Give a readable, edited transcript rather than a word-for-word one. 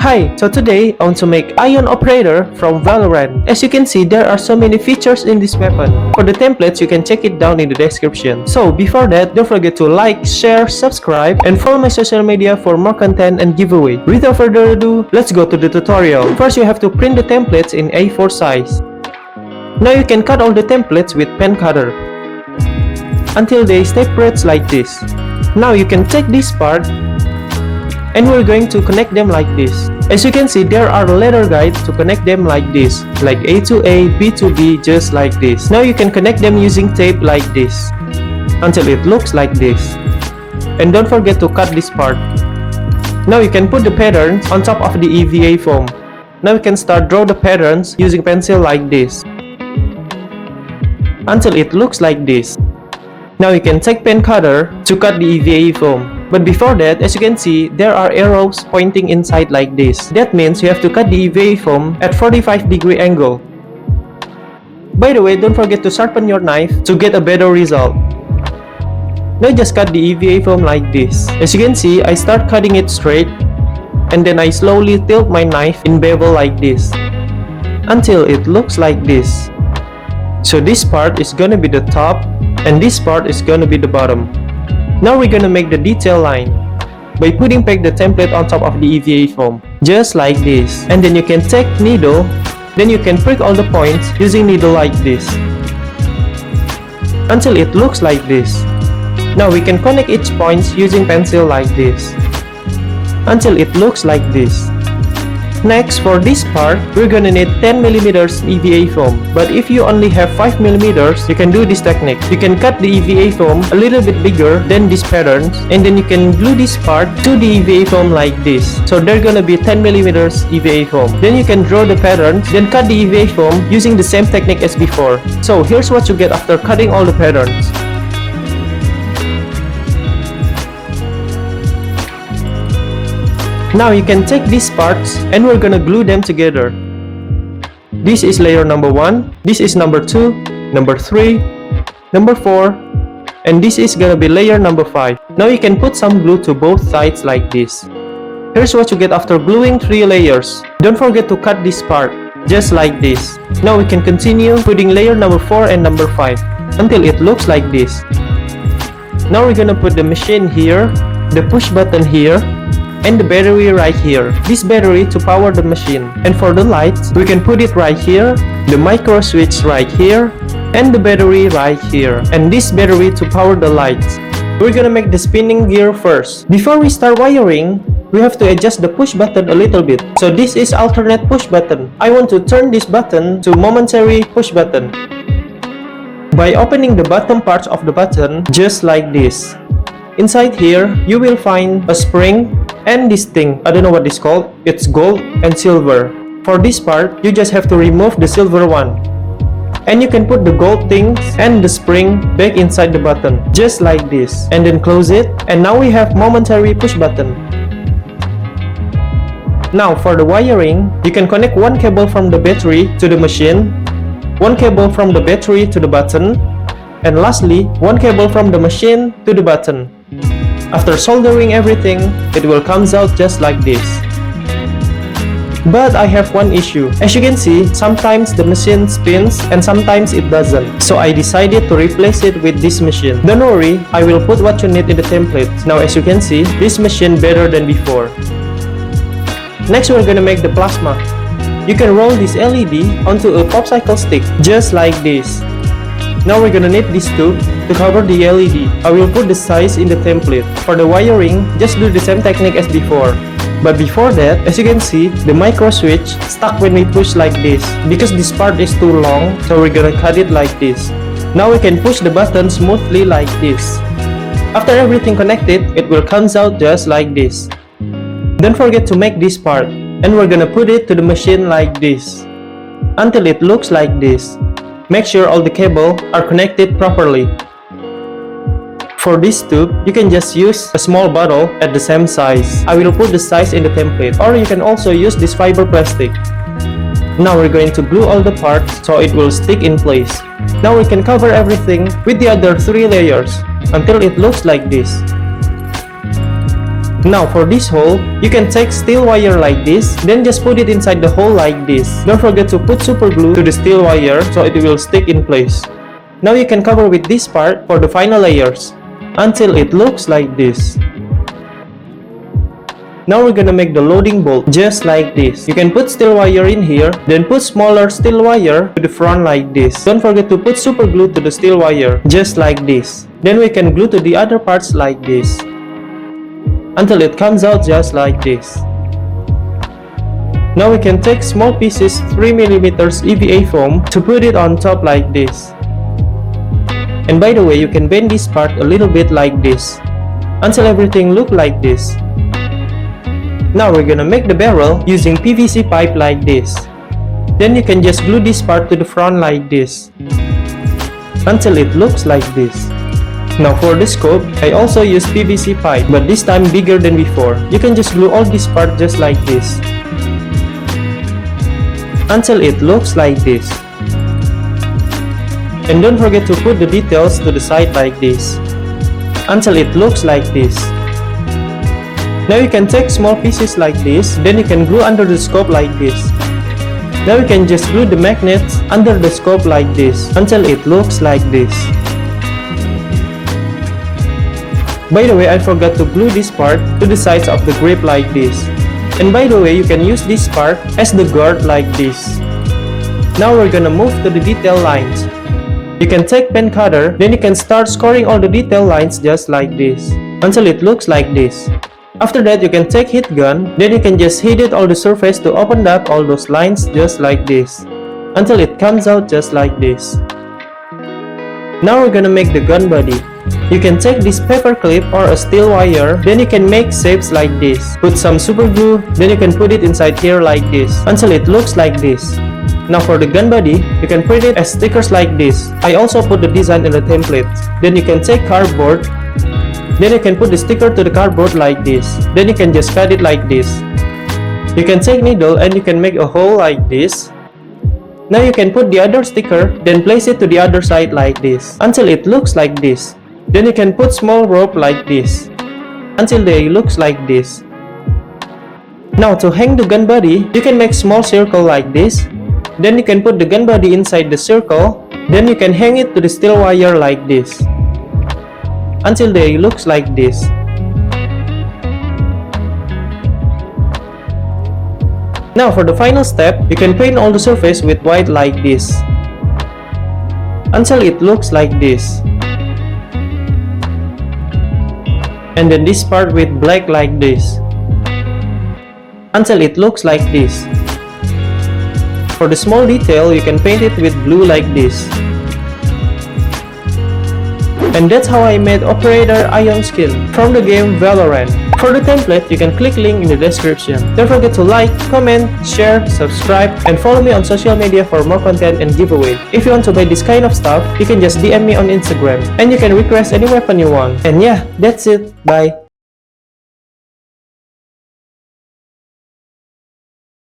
Hi, so today I want to make Ion Operator from Valorant. As you can see, there are so many features in this weapon. For the templates, you can check it down in the description. So before that, don't forget to like, share, subscribe, and follow my social media for more content and giveaway. Without further ado, let's go to the tutorial. First, you have to print the templates in A4 size. Now you can cut all the templates with pen cutter until they separate like this. Now you can take this part and we're going to connect them like this. As you can see, there are letter guides to connect them like this, like A to A, B to B, just like this. Now you can connect them using tape like this until it looks like this. And don't forget to cut this part. Now you can put the patterns on top of the EVA foam. Now you can start draw the patterns using pencil like this until it looks like this. Now you can take pen cutter to cut the EVA foam. But before that, as you can see, there are arrows pointing inside like this. That means you have to cut the EVA foam at 45-degree angle. By the way, don't forget to sharpen your knife to get a better result. Now just cut the EVA foam like this. As you can see, I start cutting it straight and then I slowly tilt my knife in bevel like this until it looks like this. So this part is gonna be the top and this part is gonna be the bottom. Now we're gonna make the detail line by putting back the template on top of the EVA foam, just like this. And then you can take needle, then you can prick all the points using needle like this until it looks like this. Now we can connect each point using pencil like this until it looks like this. Next, for this part, we're gonna need 10mm EVA foam. But if you only have 5mm, you can do this technique. You can cut the EVA foam a little bit bigger than these patterns, and then you can glue this part to the EVA foam like this. So they're gonna be 10mm EVA foam. Then you can draw the patterns, then cut the EVA foam using the same technique as before. So here's what you get after cutting all the patterns. Now you can take these parts and we're gonna glue them together. This is layer number 1, this is number 2, number 3, number 4, and this is gonna be layer number 5. Now you can put some glue to both sides like this. Here's what you get after gluing 3 layers. Don't forget to cut this part, just like this. Now we can continue putting layer number 4 and number 5 until it looks like this. Now we're gonna put the machine here, the push button here, and the battery right here. This battery to power the machine. And for the lights, we can put it right here, the micro switch right here, and the battery right here. And this battery to power the lights. We're gonna make the spinning gear first. Before we start wiring, we have to adjust the push button a little bit. So this is alternate push button. I want to turn this button to momentary push button by opening the bottom parts of the button just like this. Inside here, you will find a spring and this thing. I don't know what it's called. It's gold and silver. For this part, you just have to remove the silver one. And you can put the gold things and the spring back inside the button, just like this. And then close it. And now we have momentary push button. Now for the wiring, you can connect one cable from the battery to the machine, one cable from the battery to the button, and lastly, one cable from the machine to the button. After soldering everything, it will come out just like this. But I have one issue. As you can see, sometimes the machine spins and sometimes it doesn't. So I decided to replace it with this machine. Don't worry, I will put what you need in the template. Now as you can see, this machine better than before. Next we're gonna make the plasma. You can roll this LED onto a popsicle stick, just like this. Now we're gonna need this tube to cover the LED. I will put the size in the template. For the wiring, just do the same technique as before. But before that, as you can see, the micro switch stuck when we push like this. Because this part is too long, so we're gonna cut it like this. Now we can push the button smoothly like this. After everything connected, it will come out just like this. Don't forget to make this part. And we're gonna put it to the machine like this until it looks like this. Make sure all the cables are connected properly. For this tube, you can just use a small bottle at the same size. I will put the size in the template, or you can also use this fiber plastic. Now we're going to glue all the parts so it will stick in place. Now we can cover everything with the other 3 layers until it looks like this. Now for this hole, you can take steel wire like this, then just put it inside the hole like this. Don't forget to put super glue to the steel wire so it will stick in place. Now you can cover with this part for the final layers, until it looks like this. Now we're gonna make the loading bolt just like this. You can put steel wire in here, then put smaller steel wire to the front like this. Don't forget to put super glue to the steel wire, just like this. Then we can glue to the other parts like this, until it comes out just like this. Now we can take small pieces 3mm EVA foam to put it on top like this. And by the way, you can bend this part a little bit like this, until everything look like this. Now we're gonna make the barrel using PVC pipe like this. Then you can just glue this part to the front like this, until it looks like this. Now for the scope, I also use PVC pipe, but this time bigger than before. You can just glue all this part just like this, until it looks like this. And don't forget to put the details to the side like this, until it looks like this. Now you can take small pieces like this, then you can glue under the scope like this. Now you can just glue the magnets under the scope like this, until it looks like this. By the way, I forgot to glue this part to the sides of the grip like this. And by the way, you can use this part as the guard like this. Now we're gonna move to the detail lines. You can take pen cutter, then you can start scoring all the detail lines just like this, until it looks like this. After that, you can take heat gun, then you can just heat it all the surface to open up all those lines just like this, until it comes out just like this. Now we're gonna make the gun body. You can take this paper clip or a steel wire, then you can make shapes like this. Put some super glue, then you can put it inside here like this, until it looks like this. Now for the gun body, you can print it as stickers like this. I also put the design in the template. Then you can take cardboard, then you can put the sticker to the cardboard like this. Then you can just cut it like this. You can take needle and you can make a hole like this. Now you can put the other sticker, then place it to the other side like this, until it looks like this. Then you can put small rope like this, until they looks like this. Now to hang the gun body, you can make small circle like this. Then you can put the gun body inside the circle. Then you can hang it to the steel wire like this, until they looks like this. Now for the final step, you can paint all the surface with white like this, until it looks like this. And then this part with black like this, until it looks like this. For the small detail, you can paint it with blue like this. And that's how I made Operator Ion skin from the game Valorant. For the template, you can click link in the description. Don't forget to like, comment, share, subscribe, and follow me on social media for more content and giveaway. If you want to buy this kind of stuff, you can just DM me on Instagram. And you can request any weapon you want. And yeah, that's it. Bye.